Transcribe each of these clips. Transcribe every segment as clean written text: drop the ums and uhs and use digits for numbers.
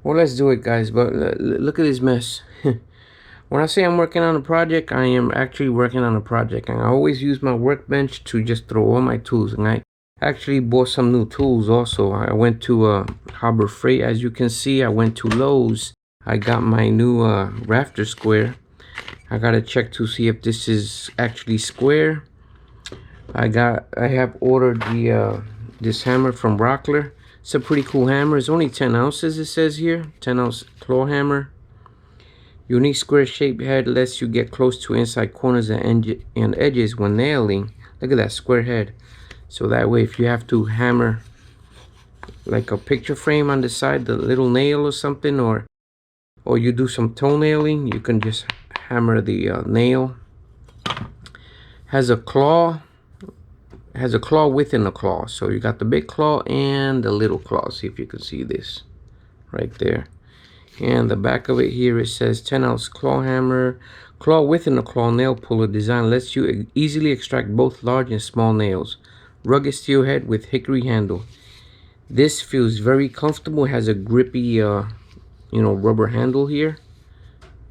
Well, let's do it, guys. But look at this mess. When I say I'm working on a project, I am actually working on a project. And I always use my workbench to just throw all my tools. And I actually bought some new tools also. I went to Harbor Freight, as you can see. I went to Lowe's. I got my new Rafter square. I gotta check to see if this is actually square. I have ordered the this hammer from Rockler. It's a pretty cool hammer. It's only 10 ounces, it says here. 10-ounce claw hammer. Unique square shaped head lets you get close to inside corners and edges when nailing. Look at that square head. So that way, if you have to hammer like a picture frame on the side, the little nail or something, or you do some toenailing, you can just hammer the nail. Has a claw within a claw. So you got the big claw and the little claw. See if you can see this right there. And the back of it here, it says 10-ounce claw hammer. Claw within a claw nail puller design lets you easily extract both large and small nails. Rugged steel head with hickory handle. This feels very comfortable. It has a grippy rubber handle here.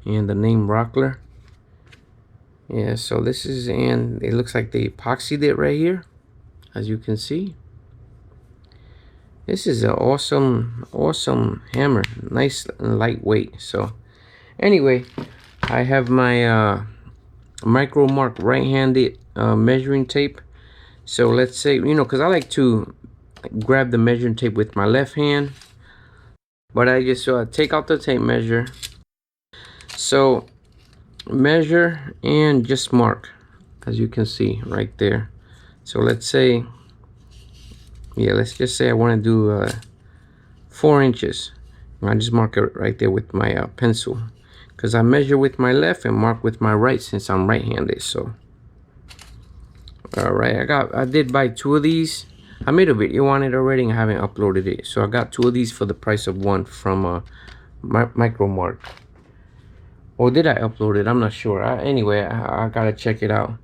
And the name Rockler. Yeah, so this is, and it looks like they epoxied it right here, as you can see. This is an awesome hammer. Nice and lightweight. So anyway, I have my micro mark right-handed measuring tape. So let's say, because I like to grab the measuring tape with my left hand, but I just take out the tape measure. So measure and just mark, as you can see right there. So let's say, yeah, let's just say I want to do 4 inches. I just mark it right there with my pencil, because I measure with my left and mark with my right since I'm right-handed. So all right, I did buy 2 of these. I made a video on it already and I haven't uploaded it. So I got 2 of these for the price of 1 from Micromark. Or did I upload it? I'm not sure. Anyway, I gotta check it out.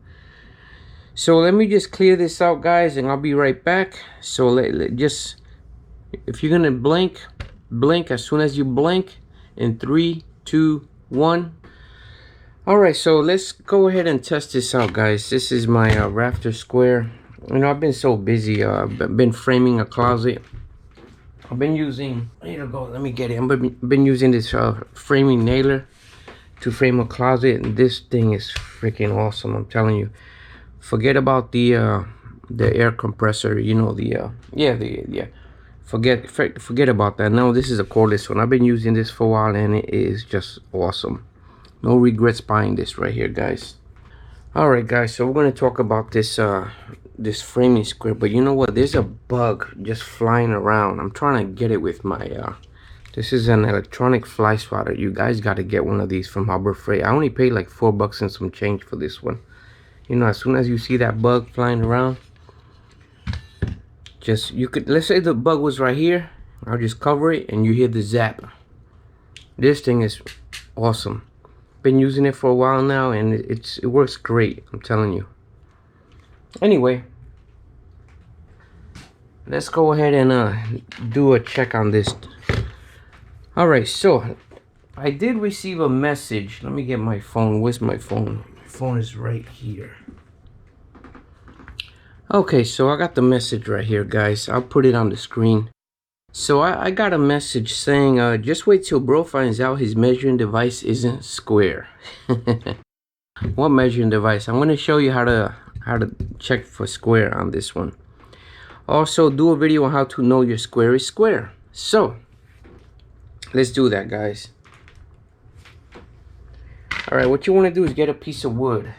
So let me just clear this out, guys, and I'll be right back. So just, if you're gonna blink as soon as you blink. In 3, 2, 1. All right, so let's go ahead and test this out, guys. This is my Rafter square. I've been so busy. I've been framing a closet. I've been using, here we go, let me get it. I've been using this framing nailer to frame a closet, and this thing is freaking awesome. I'm telling you. Forget about the air compressor. Forget about that. No, this is a cordless one. I've been using this for a while, and it is just awesome. No regrets buying this right here, guys. All right, guys, so we're going to talk about this this framing square, but you know what, there's a bug just flying around. I'm trying to get it with my this is an electronic fly swatter. You guys got to get one of these from Harbor Freight. I only paid like $4 and some change for this one. As soon as you see that bug flying around, let's say the bug was right here, I'll just cover it and you hear the zap. This thing is awesome. Been using it for a while now, and it works great, I'm telling you. Anyway, let's go ahead and do a check on this. All right, so I did receive a message. Let me get my phone. Where's my phone? My phone is right here. Okay, so I got the message right here, guys. I'll put it on the screen. So I got a message saying, just wait till bro finds out his measuring device isn't square. What measuring device? I'm going to show you how to check for square on this one. Also, do a video on how to know your square is square. So let's do that, guys. All right, what you want to do is get a piece of wood.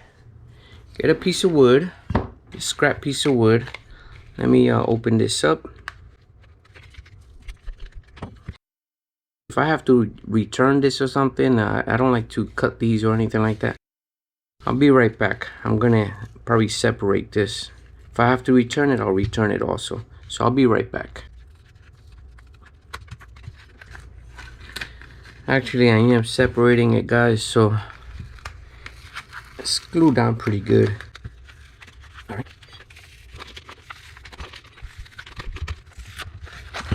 Get a piece of wood, a scrap piece of wood. Let me open this up. If I have to return this or something, I don't like to cut these or anything like that. I'll be right back. I'm gonna probably separate this. If I have to return it, I'll return it also. So I'll be right back. Actually, I am separating it, guys, so it's glued down pretty good.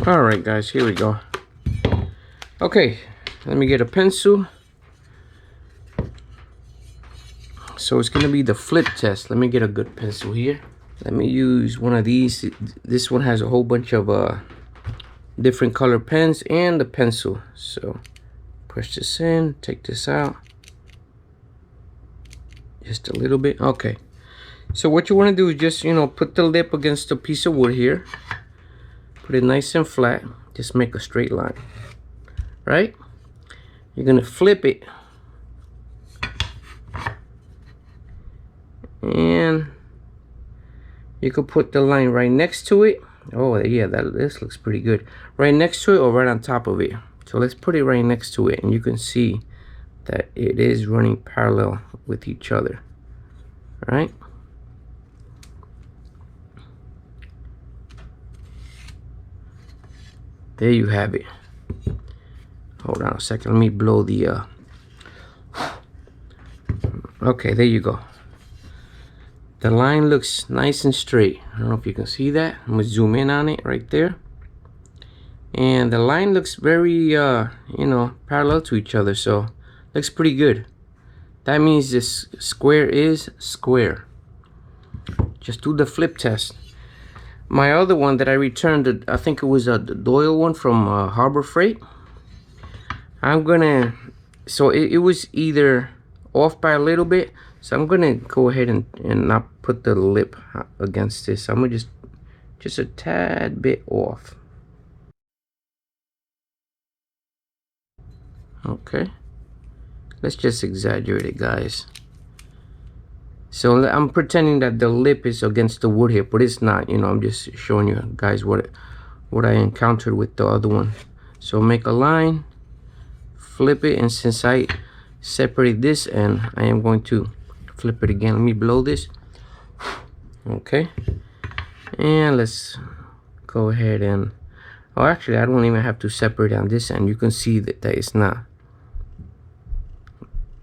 All right, guys, here we go. Okay, let me get a pencil. So it's gonna be the flip test. Let me get a good pencil here. Let me use one of these. This one has a whole bunch of different color pens and the pencil. So push this in, take this out. Just a little bit. Okay. So what you want to do is just, you know, put the lip against a piece of wood here. Put it nice and flat. Just make a straight line. Right? You're gonna flip it. And you could put the line right next to it. Oh yeah, this looks pretty good. Right next to it or right on top of it. So let's put it right next to it, and you can see that it is running parallel with each other. Right? There you have it. Hold on a second. Let me blow the okay, there you go. The line looks nice and straight. I don't know if you can see that. I'm gonna zoom in on it right there. And the line looks very you know, parallel to each other, so looks pretty good. That means this square is square. Just do the flip test. My other one that I returned, I think it was the Doyle one from Harbor Freight. I'm gonna, so it was either off by a little bit, so I'm gonna go ahead and not put the lip against this. I'm gonna just a tad bit off. Okay, let's just exaggerate it, guys. So I'm pretending that the lip is against the wood here, but it's not. You know, I'm just showing you guys what I encountered with the other one. So make a line, flip it, and since I separate this end, I am going to flip it again. Let me blow this. Okay, and let's go ahead and, oh, actually I don't even have to separate on this end. You can see that it's not.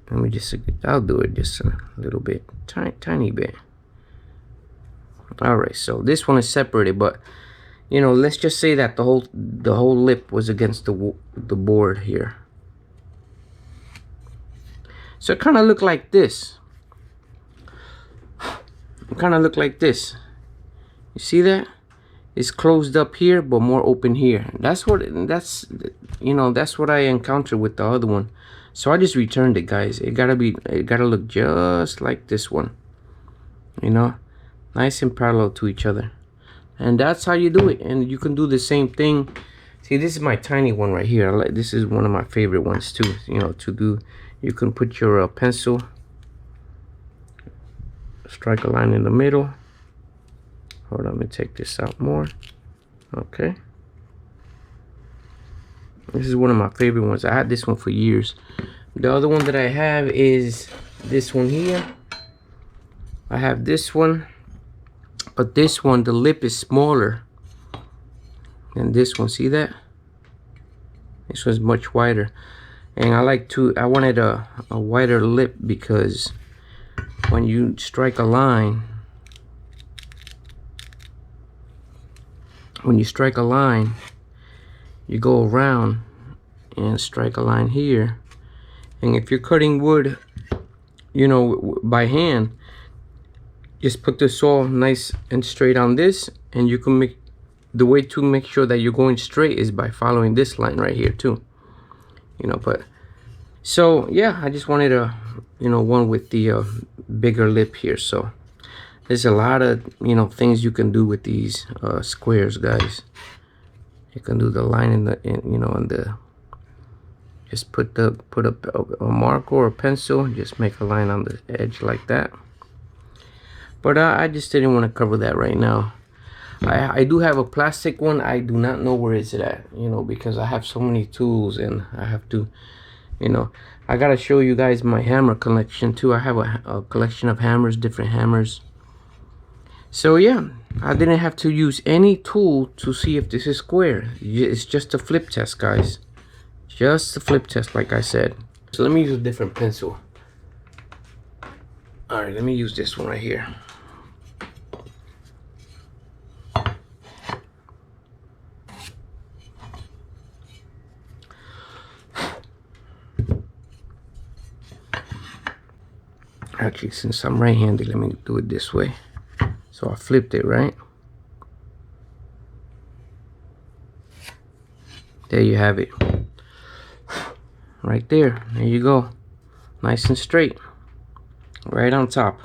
Let me just, I'll do it just a little bit, tiny bit. All right, so this one is separated, but you know, let's just say that the whole lip was against the board here. So it kind of looked like this. It kind of looked like this. You see that? It's closed up here, but more open here. That's you know, that's what I encountered with the other one. So I just returned it, guys. It gotta look just like this one. You know, nice and parallel to each other. And that's how you do it. And you can do the same thing. See, this is my tiny one right here. This is one of my favorite ones too. You know, to do. You can put your pencil, strike a line in the middle. Hold on, let me take this out more. Okay. This is one of my favorite ones. I had this one for years. The other one that I have is this one here. I have this one, but this one, the lip is smaller than this one. See that? This one's much wider. And I wanted a wider lip because when you strike a line, you go around and strike a line here. And if you're cutting wood, you know, by hand, just put the saw nice and straight on this, and you can make the way to make sure that you're going straight is by following this line right here too. You know, but so yeah, I just wanted a, you know, one with the bigger lip here. So there's a lot of, you know, things you can do with these squares, guys. You can do the line you know, in the, just put a marker or a pencil, just make a line on the edge like that. But I just didn't want to cover that right now. I do have a plastic one. I do not know where is it at, you know, because I have so many tools and I have to, you know, I gotta show you guys my hammer collection too. I have a collection of hammers, different hammers. So yeah, I didn't have to use any tool to see if this is square. It's just a flip test, guys. Just a flip test, like I said. So let me use a different pencil. All right, let me use this one right here. Actually, since I'm right-handed, let me do it this way. So I flipped it, right? There you have it. Right there. There you go. Nice and straight. Right on top.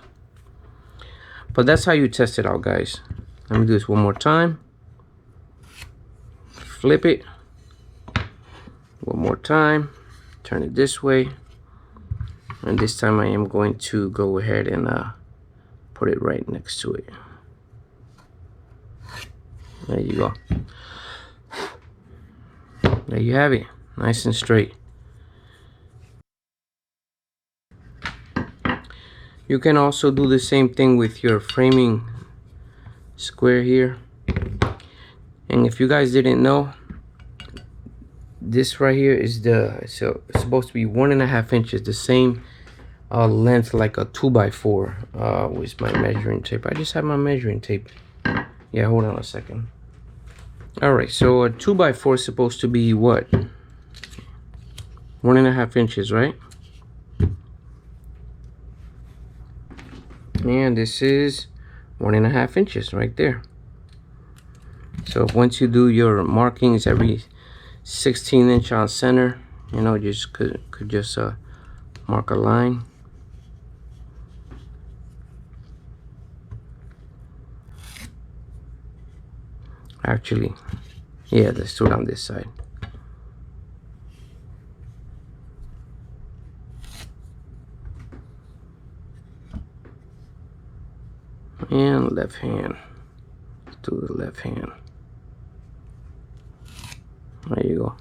But that's how you test it out, guys. Let me do this one more time. Flip it. One more time. Turn it this way. And this time I am going to go ahead and put it right next to it. There you go. There you have it. Nice and straight. You can also do the same thing with your framing square here. And if you guys didn't know, this right here is it's supposed to be 1.5 inches, the same length like a 2x4 with my measuring tape. I just have my measuring tape. Yeah, hold on a second. Alright, so a 2x4 is supposed to be what? 1.5 inches, right? And this is 1.5 inches right there. So once you do your markings every 16 inch on center, you know, just could just mark a line. Actually, yeah, let's do it on this side. And left hand. Let's do the left hand. There you go.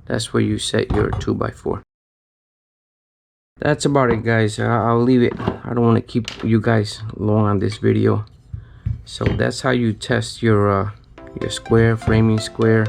That's where you set your 2x4. That's about it, guys. I'll leave it. I don't want to keep you guys long on this video. So that's how you test your square, framing square.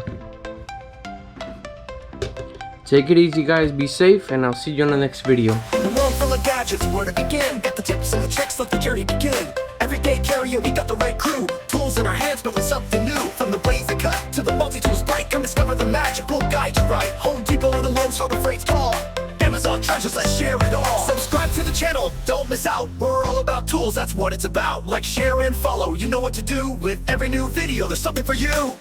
Take it easy, guys. Be safe, and I'll see you on the next video. The world full of gadgets, where to begin? Get the tips and the tricks, let the journey begin. Everyday carrier, we got the right crew. Tools in our hands, building something new. From the blaze that cut to the multi-tools bright, come discover the magic. We'll guide you right. Home Depot or the Lowe's, so the freight's call. Amazon treasures, let's share it all. Subscribe to the channel, don't miss out. We're all about tools, that's what it's about. Like, share, and follow. You know what to do with every new video. There's something for you.